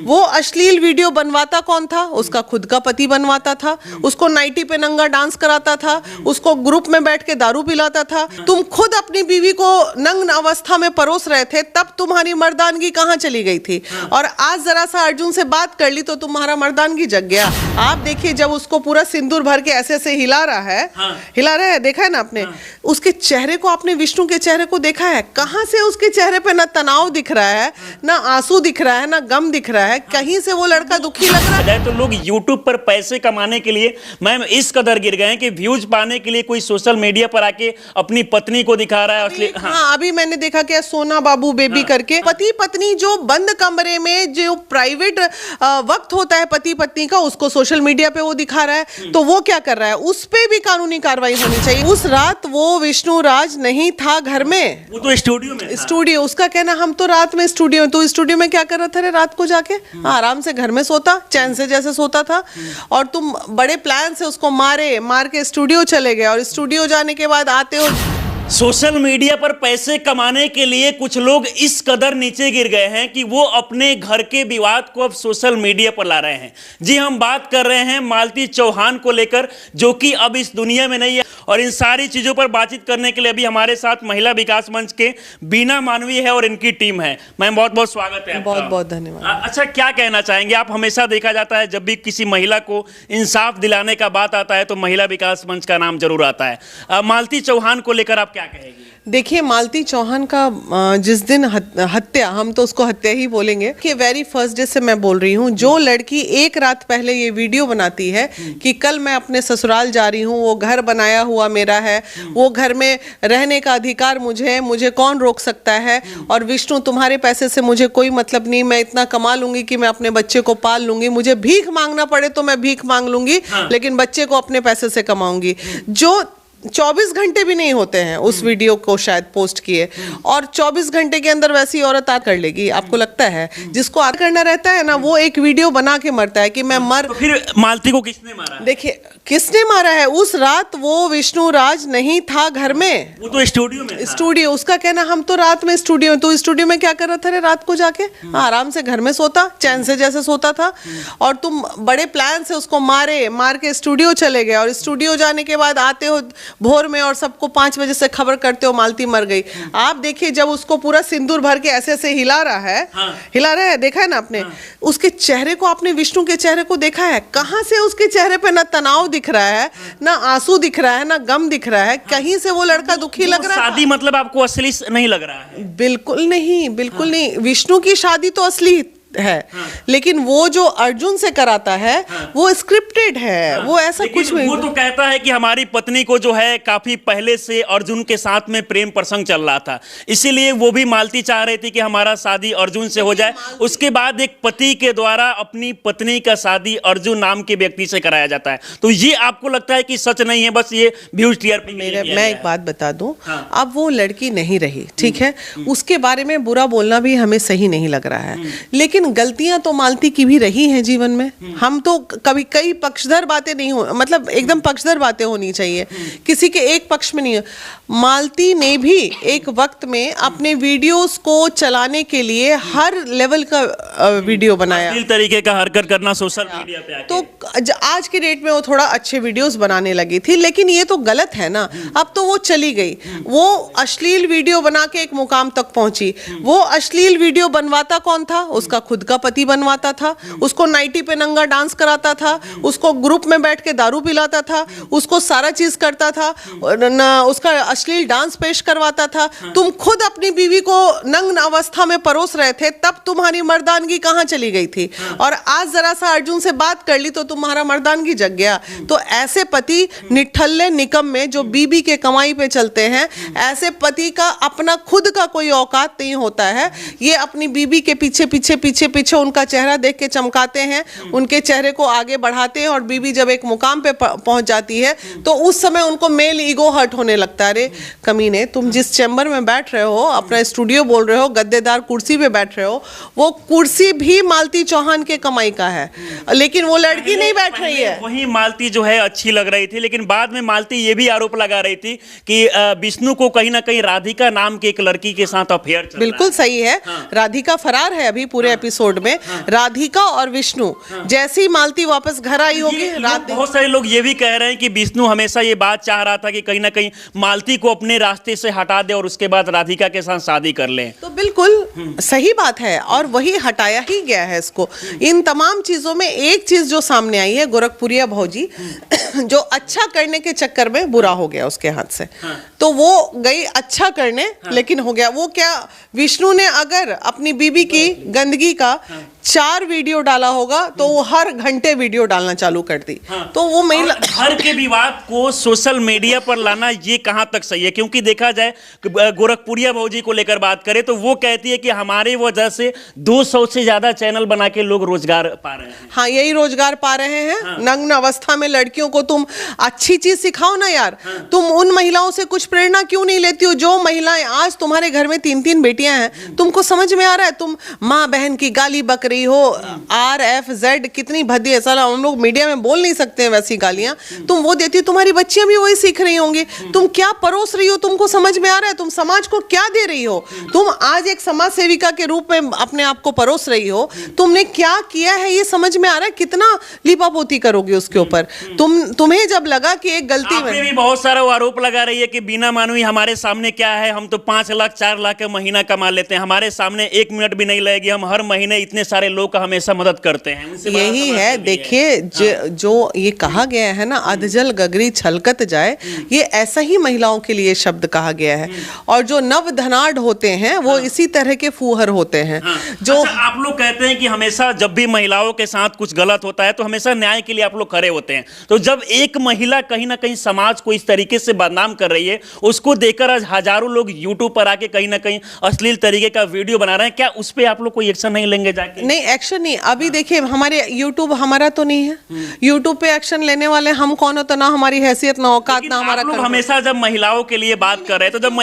वो अश्लील वीडियो बनवाता कौन था? उसका खुद का पति बनवाता था, उसको नाइटी पे नंगा डांस कराता था, उसको ग्रुप में बैठ के दारू पिलाता था। तुम खुद अपनी बीवी को नग्न अवस्था में परोस रहे थे, तब तुम्हारी मर्दानगी कहाँ चली गई थी? और आज जरा सा अर्जुन से बात कर ली तो तुम्हारा मर्दानगी जग गया। आप देखिए, जब उसको पूरा सिंदूर भर के ऐसे ऐसे हिला रहा है, देखा है ना आपने? उसके चेहरे को, आपने विष्णु के चेहरे को देखा है? कहाँ से उसके चेहरे पे ना तनाव दिख रहा है, ना आंसू दिख रहा है, ना गम दिख रहा है, कहीं से वो लड़का दुखी लग रहा है। तो लोग यूट्यूब पर पैसे कमाने के लिए मैम इस कदर गिर गए हैं कि व्यूज पाने के लिए कोई सोशल मीडिया पर आके अपनी पत्नी को दिखा रहा है। अभी मैंने देखा क्या, सोना बाबू बेबी करके पति पत्नी जो बंद कमरे में जो प्राइवेट वक्त होता है पति पत्नी का, उसको सोशल मीडिया पे वो दिखा रहा है। तो वो क्या कर रहा है? उस पे भी कानूनी कार्रवाई होनी चाहिए। उस रात वो विष्णु राज नहीं था घर में, वो तो स्टूडियो में था। स्टूडियो, उसका कहना हम तो रात में स्टूडियो, तो स्टूडियो में क्या कर रहा था रे? रात को जाके आराम से घर में सोता, चैन से जैसे सोता था। और तुम बड़े प्लान से उसको मार के स्टूडियो चले गए, और स्टूडियो जाने के बाद आते हो। सोशल मीडिया पर पैसे कमाने के लिए कुछ लोग इस कदर नीचे गिर गए हैं कि वो अपने घर के विवाद को अब सोशल मीडिया पर ला रहे हैं। जी, हम बात कर रहे हैं मालती चौहान को लेकर, जो कि अब इस दुनिया में नहीं है। और इन सारी चीजों पर बातचीत करने के लिए अभी हमारे साथ महिला विकास मंच के बीना मानवी है और इनकी टीम है। मैम, बहुत बहुत स्वागत है। बहुत बहुत धन्यवाद। अच्छा, क्या कहना चाहेंगे आप? हमेशा देखा जाता है जब भी किसी महिला को इंसाफ दिलाने का बात आता है तो महिला विकास मंच का नाम जरूर आता है। मालती चौहान को लेकर आप क्या कहेगी? देखिए, मालती चौहान का जिस दिन हत्या, हम तो उसको हत्या ही बोलेंगे, कि वेरी फर्स्ट डे से मैं बोल रही हूँ, जो लड़की एक रात पहले ये वीडियो बनाती है कि कल मैं अपने ससुराल जा रही हूँ, वो घर बनाया हुआ मेरा है, वो घर में रहने का अधिकार मुझे है, मुझे कौन रोक सकता है, और विष्णु तुम्हारे पैसे से मुझे कोई मतलब नहीं, मैं इतना कमा लूंगी कि मैं अपने बच्चे को पाल लूंगी, मुझे भीख मांगना पड़े तो मैं भीख मांग लूंगी, लेकिन बच्चे को अपने पैसे से कमाऊंगी। जो 24 घंटे भी नहीं होते हैं उस वीडियो को शायद पोस्ट किए, और 24 घंटे के अंदर वैसी औरत आ कर लेगी? आपको लगता है? जिसको आ करना रहता है ना, वो एक वीडियो बना के मरता है कि मैं मर। तो फिर मालती को किसने मारा? देखिए, किसने मारा है? उस रात वो विष्णु राज नहीं था घर में, वो तो स्टूडियो में था। स्टूडियो, उसका कहना हम तो रात में स्टूडियो, तो स्टूडियो में क्या कर रहा था रे? रात को जाके आराम से घर में सोता, चैन से जैसे सोता था। और तुम बड़े प्लान से उसको मार के स्टूडियो चले गए, और स्टूडियो जाने के बाद आते हो भोर में और सबको 5 बजे से खबर करते हो मालती मर गई। आप देखिए, जब उसको पूरा सिंदूर भर के ऐसे ऐसे हिला रहा है, देखा है ना आपने? उसके चेहरे को, आपने विष्णु के चेहरे को देखा है? कहाँ से उसके चेहरे पे ना तनाव दिख रहा है, ना आंसू दिख रहा है, ना गम दिख रहा है, कहीं से वो लड़का दुखी लग रहा है। शादी मतलब आपको असली नहीं लग रहा है? बिल्कुल नहीं, बिल्कुल नहीं। विष्णु की शादी तो असली है, लेकिन वो जो अर्जुन से कराता है वो स्क्रिप्टेड है। वो ऐसा कुछ नहीं। वो तो कहता है कि हमारी पत्नी को जो है काफी पहले से अर्जुन के साथ में प्रेम प्रसंग चल रहा था, इसीलिए वो भी मालती चाह रही थी कि हमारा शादी अर्जुन से हो जाए। उसके बाद एक पति के द्वारा अपनी पत्नी का शादी अर्जुन नाम के व्यक्ति से कराया जाता है। तो ये आपको लगता है कि सच नहीं है, बस ये व्यूज टीआरपी? मैं एक बात बता दूं, अब वो लड़की नहीं रही, ठीक है, उसके बारे में बुरा बोलना भी हमें सही नहीं लग रहा है, लेकिन गलतियां तो मालती की भी रही हैं जीवन में। हम तो कभी कई पक्षधर बातें नहीं हो, मतलब एकदम पक्षधर बातें होनी चाहिए, किसी के एक पक्ष में नहीं। मालती ने भी एक वक्त में अपने वीडियोस को चलाने के लिए हर लेवल का वीडियो बनाया, इस तरीके का हरकत करना सोशल मीडिया पे आके। तो आज की डेट में वो थोड़ा अच्छे वीडियोस बनाने लगी थी, लेकिन ये तो गलत है ना। अब तो वो चली गई, वो अश्लील वीडियो बना के एक मुकाम तक पहुंची। वो अश्लील वीडियो बनवाता कौन था? उसका खुद का पति बनवाता था, उसको नाइटी पे नंगा डांस कराता था, उसको ग्रुप में बैठ के दारू पिलाता था, उसको सारा चीज करता था, उसका अश्लील डांस पेश करवाता था। तुम खुद अपनी बीवी को नग्न अवस्था में परोस रहे थे, तब तुम्हारी मर्दानगी कहाँ चली गई थी? और आज जरा सा अर्जुन से बात कर ली तो तुम्हारा मर्दानगी जग गया। तो ऐसे पति निठल्ले निकम्मे जो बीबी के कमाई पे चलते हैं, ऐसे पति का अपना खुद का कोई औकात नहीं होता है। ये अपनी बीबी के पीछे पीछे पीछे पीछे उनका चेहरा देख के चमकाते हैं, उनके चेहरे को आगे बढ़ाते हैं, और बीबी जब एक मुकाम पे पहुंच जाती है तो उस समय उनको मेल ईगो हर्ट होने लगता है। अरे कमीने, तुम जिस चैम्बर में बैठ रहे हो, अपना स्टूडियो बोल रहे हो, गद्देदार कुर्सी पे बैठ रहे हो, वो कुर्सी भी मालती चौहान के कमाई का है, लेकिन वो लड़की नहीं बैठ रही है। वही मालती जो है अच्छी लग रही थी, लेकिन बाद में मालती ये भी आरोप लगा रही थी कि विष्णु को कहीं ना कहीं राधिका नाम की एक लड़की के साथ अफेयर चल बिल्कुल सही है। राधिका फरार है अभी पूरे एपिसोड में। राधिका और विष्णु जैसी मालती वापस घर आई होगी, बहुत सारे लोग ये भी कह रहे हैं कि विष्णु हमेशा ये बात चाह रहा था कि कहीं ना कहीं मालती को अपने रास्ते से हटा दे और उसके बाद राधिका के साथ शादी कर ले। तो बिल्कुल सही बात है और वही हटाया ही गया है इसको। इन तमाम चीजों में एक चीज जो सामने आई है, गोरखपुरिया भौजी जो अच्छा करने के चक्कर में बुरा हो गया उसके हाथ से। तो वो गई अच्छा करने, लेकिन हो गया वो क्या, विष्णु ने अगर अपनी बीबी की गंदगी का 4 वीडियो डाला होगा तो वो हर घंटे वीडियो डालना चालू कर दी। तो वो महिला घर के विवाद को सोशल मीडिया पर लाना ये कहां तक सही है? क्योंकि देखा जाए गोरखपुरिया भौजी को लेकर बात करें तो वो कहती है कि हमारी वजह से 200 से ज्यादा चैनल बना के लोग रोजगार पा रहे हैं। हाँ, यही रोजगार पा रहे हैं। नग्न अवस्था में लड़कियों को तुम अच्छी चीज सिखाओ ना यार। तुम उन महिलाओं से कुछ प्रेरणा क्यों नहीं लेती हो जो महिलाएं आज तुम्हारे घर में 3-3 बेटियां हैं? तुमको समझ में आ रहा है? तुम माँ बहन की गाली बक रही हो, RFZ कितनी भद्दी है साला, हम लोग मीडिया में बोल नहीं सकते हैं वैसी गालियां तुम वो देती हो। तुम्हारी बच्चियां भी वही सीख रही होंगी। तुम क्या परोस रही हो तुमको समझ में आ रहा है? तुम समाज को क्या दे रही हो? तुम आज एक समाज सेविका के रूप में अपने आप को परोस रही हो। तुमने क्या किया है ये समझ में आ रहा है? कितना लिपापोती करोगे उसके ऊपर? तुम्हें जब लगा कि एक गलती में भी बहुत सारा आरोप लगा रही है कि बिना मानवी हमारे सामने क्या है, हम तो 5 लाख 4 लाख का महीना कमा लेते हैं, हमारे सामने 1 मिनट भी नहीं लगेगी, हम हर महीने इतने सारे लोग का हमेशा मदद करते हैं। यही है। देखिए जो ये कहा गया है ना, अधजल गगरी छलकत जाए, ये ऐसा ही महिलाओं के लिए शब्द कहा गया है। और जो नव धनाढ़ होते हैं वो इसी तरह के फूहर होते हैं। जो अच्छा, आप लोग कहते हैं कि हमेशा जब भी महिलाओं के साथ कुछ गलत होता है तो हमेशा न्याय के लिए आप लोग खड़े होते हैं। तो जब एक महिला कहीं ना कहीं समाज को इस तरीके से बदनाम कर रही है, उसको देखकर आज हजारों लोग यूट्यूब पर आके कहीं ना कहीं अश्लील तरीके का वीडियो बना रहे हैं, क्या उस पर आप लोग कोई एक्शन नहीं लेंगे जाके? नहीं, एक्शन नहीं। अभी देखिए हमारे यूट्यूब हमारा तो नहीं है। यूट्यूब पे एक्शन लेने वाले हम कौन हो? तो ना हमारी हैसियत, ना औकात, ना हमारा लोग हमेशा जब महिलाओं के लिए बात कर रहे हैं तो जब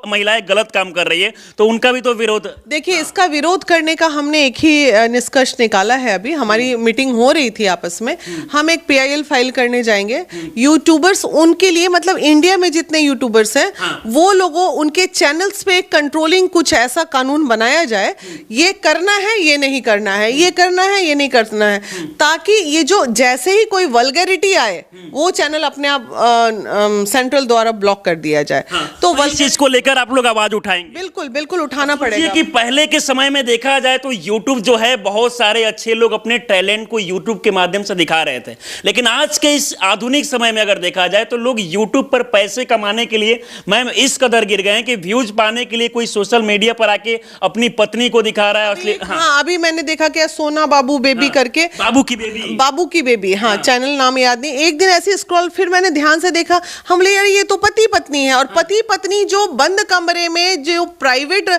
महिलाएं गलत काम कर रही है तो उनका भी तो विरोध। देखिए इसका विरोध करने का हमने एक ही निष्कर्ष निकाला है। अभी हमारी मीटिंग हो रही थी आपस में, हम एक PIL फाइल करने जाएंगे। यूट्यूबर्स उनके लिए, मतलब इंडिया में जितने यूट्यूबर्स हैं वो लोगों उनके चैनल्स पे एक कंट्रोलिंग कुछ ऐसा कानून बनाया जाए, ये करना है ये नहीं करना है, ये करना है ये नहीं करना है, ताकि ये जो जैसे ही कोई वल्गैरिटी आए वो चैनल अपने आप सेंट्रल द्वारा ब्लॉक कर दिया जाए। तो इस चीज को लेकर आप लोग आवाज उठाएंगे? बिल्कुल बिल्कुल उठाना पड़ेगा। कि पहले के समय में देखा जाए तो YouTube जो है बहुत सारे अच्छे लोग अपने टैलेंट को YouTube के माध्यम से दिखा रहे थे, लेकिन आज के इस आधुनिक समय में अगर देखा जाए तो लोग YouTube पर पैसे कमाने के लिए मैम इस कदर गिर गए हैं कि व्यूज पाने के लिए कोई सोशल मीडिया पर आके अपनी पत्नी को दिखा रहा है। हाँ, अभी मैंने देखा क्या, सोना बाबू बेबी करके, बाबू की बेबी, हाँ चैनल नाम याद नहीं। एक दिन ऐसी स्क्रॉल, फिर मैंने ध्यान से देखा, हम ले यार ये तो पति पत्नी है। और पति पत्नी जो बंद कमरे में जो प्राइवेट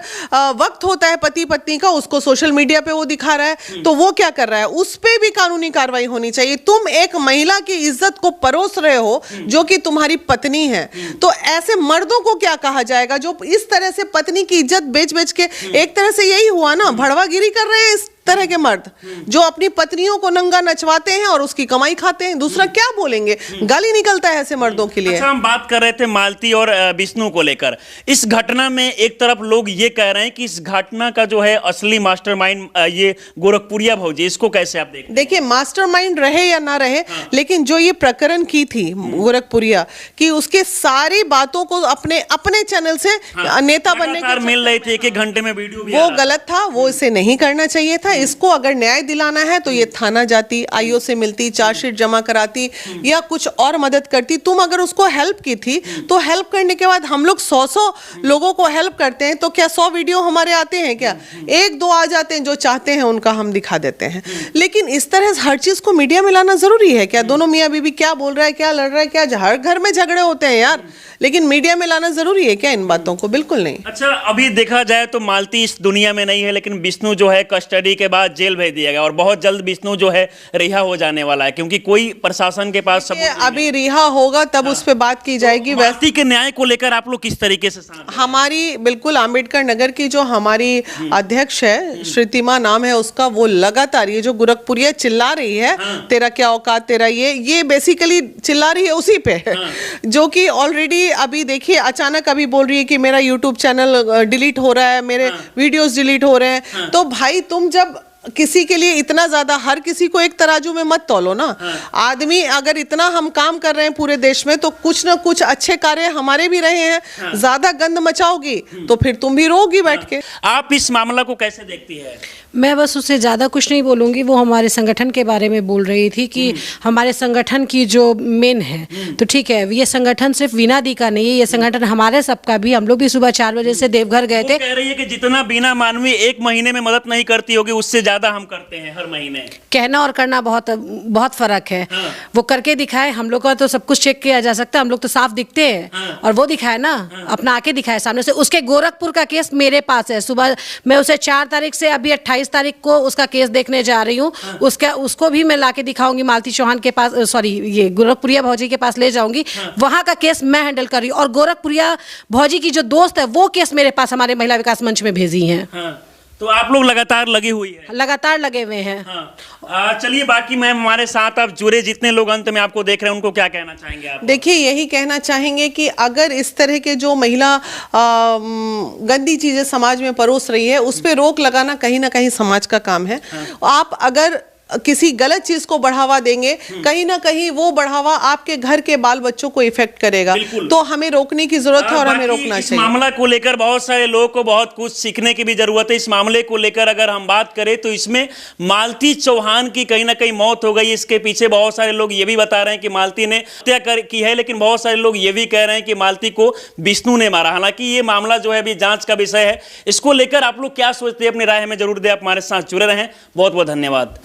वक्त होता है पति पत्नी का, उसको सोशल मीडिया पे वो दिखा रहा है। तो वो क्या कर रहा है? उस पे भी कानूनी कार्रवाई होनी चाहिए। तुम एक महिला की इज्जत को परोस रहे हो जो कि तुम्हारी पत्नी है, तो ऐसे मर्दों को क्या कहा जाएगा जो इस तरह से पत्नी की इज्जत बेच बेच के, एक तरह से यही हुआ ना, भड़वागिरी कर रहे हैं इस तरह के मर्द जो अपनी पत्नियों को नंगा नचवाते हैं और उसकी कमाई खाते हैं। दूसरा क्या बोलेंगे? गाली निकलता है ऐसे मर्दों के लिए। अच्छा, हम बात कर रहे थे मालती और विष्णु को लेकर। इस घटना में एक तरफ लोग ये कह रहे हैं कि इस घटना का जो है असली मास्टरमाइंड ये गोरखपुरिया भौजी, इसको कैसे आप देखते हैं? देखिए मास्टरमाइंड रहे या ना रहे, लेकिन जो ये प्रकरण की थी गोरखपुरिया की, उसके सारी बातों को अपने अपने चैनल से नेता बनने के मिल रही थी, 1 घंटे में वीडियो भी वो गलत था। वो इसे नहीं करना चाहिए था। इसको अगर न्याय दिलाना है तो ये थाना जाती, आईओ से मिलती, चार्जशीट जमा कराती या कुछ और मदद करती। तुम अगर उसको हेल्प की थी तो हेल्प करने के बाद हम लोग 100 लोगों को हेल्प करते हैं तो क्या 100 वीडियो हमारे आते हैं क्या? 1-2 आ जाते हैं, जो चाहते हैं उनका हम दिखा देते हैं। लेकिन इस तरह हर चीज को मीडिया में लाना जरूरी है क्या? दोनों मियाँ बीवी क्या बोल रहा है, क्या लड़ रहा है, क्या हर घर में झगड़े होते हैं यार। लेकिन मीडिया में लाना जरूरी है क्या इन बातों को? बिल्कुल नहीं। अच्छा, अभी देखा जाए तो मालती इस दुनिया में नहीं है, लेकिन विष्णु जो है कस्टडी के बाद जेल भेज दिया गया और बहुत जल्द विष्णु जो है रिहा हो जाने वाला है, क्योंकि कोई प्रशासन के पास सबूत नहीं अभी रिहा होगा तब उस पर बात की जाएगी। है। मालती के न्याय को लेकर आप लोग किस तरीके से साथ हैं? हमारी बिल्कुल अंबेडकर नगर की जो हमारी अध्यक्ष है, श्रुतिमा नाम है उसका, वो लगातार ये जो गोरखपुरिया चिल्ला रही है, तेरा क्या औकात, तेरा ये बेसिकली चिल्ला रही है उसी पे, जो कि ऑलरेडी अभी देखिए अचानक अभी बोल रही है कि मेरा यूट्यूब चैनल डिलीट हो रहा है, मेरे वीडियोस डिलीट हो रहे हैं। तो भाई तुम जब किसी के लिए इतना ज्यादा, हर किसी को एक तराजू में मत तौलो ना। आदमी अगर इतना हम काम कर रहे हैं पूरे देश में, तो कुछ ना कुछ अच्छे कार्य हमारे भी रहे हैं। ज्यादा गंद मचाओगी तो फिर तुम भी रोगी बैठ के। आप इस मामला को कैसे देखती है? मैं बस उससे ज़्यादा कुछ नहीं बोलूँगी। वो हमारे संगठन के बारे में बोल रही थी कि हमारे संगठन की जो मेन है, तो ठीक है, ये संगठन सिर्फ वीणा दी का नहीं है, ये संगठन हमारे सबका भी। हम लोग भी सुबह 4 बजे से देवघर गए थे। कह रही है कि जितना बीना मानवी एक महीने में मदद नहीं करती होगी, उससे ज्यादा हम करते हैं हर महीने। कहना और करना बहुत बहुत फर्क है। वो करके दिखाए। हम लोग का तो सब कुछ चेक किया जा सकता है, हम लोग तो साफ दिखते हैं। और वो दिखाए ना, अपना आके दिखाए सामने से। उसके गोरखपुर का केस मेरे पास है। सुबह मैं उसे 4 तारीख से अभी 28 तारीख को उसका केस देखने जा रही हूँ। उसको भी मैं लाके दिखाऊंगी, मालती चौहान के पास, सॉरी, ये गोरखपुरिया भौजी के पास ले जाऊंगी। वहां का केस मैं हैंडल कर रही हूँ। और गोरखपुरिया भौजी की जो दोस्त है, वो केस मेरे पास हमारे महिला विकास मंच में भेजी है। तो आप लोग लगातार लगी हुई है? लगातार लगे हुए हैं। चलिए, बाकी मैम हमारे साथ आप जुड़े जितने लोग अंत में आपको देख रहे हैं, उनको क्या कहना चाहेंगे आप? देखिए, यही कहना चाहेंगे कि अगर इस तरह के जो महिला गंदी चीजें समाज में परोस रही है, उस पर रोक लगाना कहीं ना कहीं समाज का काम है। आप अगर किसी गलत चीज को बढ़ावा देंगे, कहीं ना कहीं वो बढ़ावा आपके घर के बाल बच्चों को इफेक्ट करेगा। तो हमें रोकने की जरूरत है और हमें रोकना इस चाहिए। मामला को लेकर बहुत सारे लोगों को बहुत कुछ सीखने की भी जरूरत है। इस मामले को लेकर अगर हम बात करें तो इसमें मालती चौहान की कहीं ना कहीं मौत हो गई। इसके पीछे बहुत सारे लोग ये भी बता रहे हैं कि मालती ने हत्या की है, लेकिन बहुत सारे लोग ये भी कह रहे हैं कि मालती को विष्णु ने मारा। हालांकि ये मामला जो है अभी जांच का विषय है। इसको लेकर आप लोग क्या सोचते हैं, अपनी राय हमें जरूर दें। आप हमारे साथ जुड़े रहें। बहुत बहुत धन्यवाद।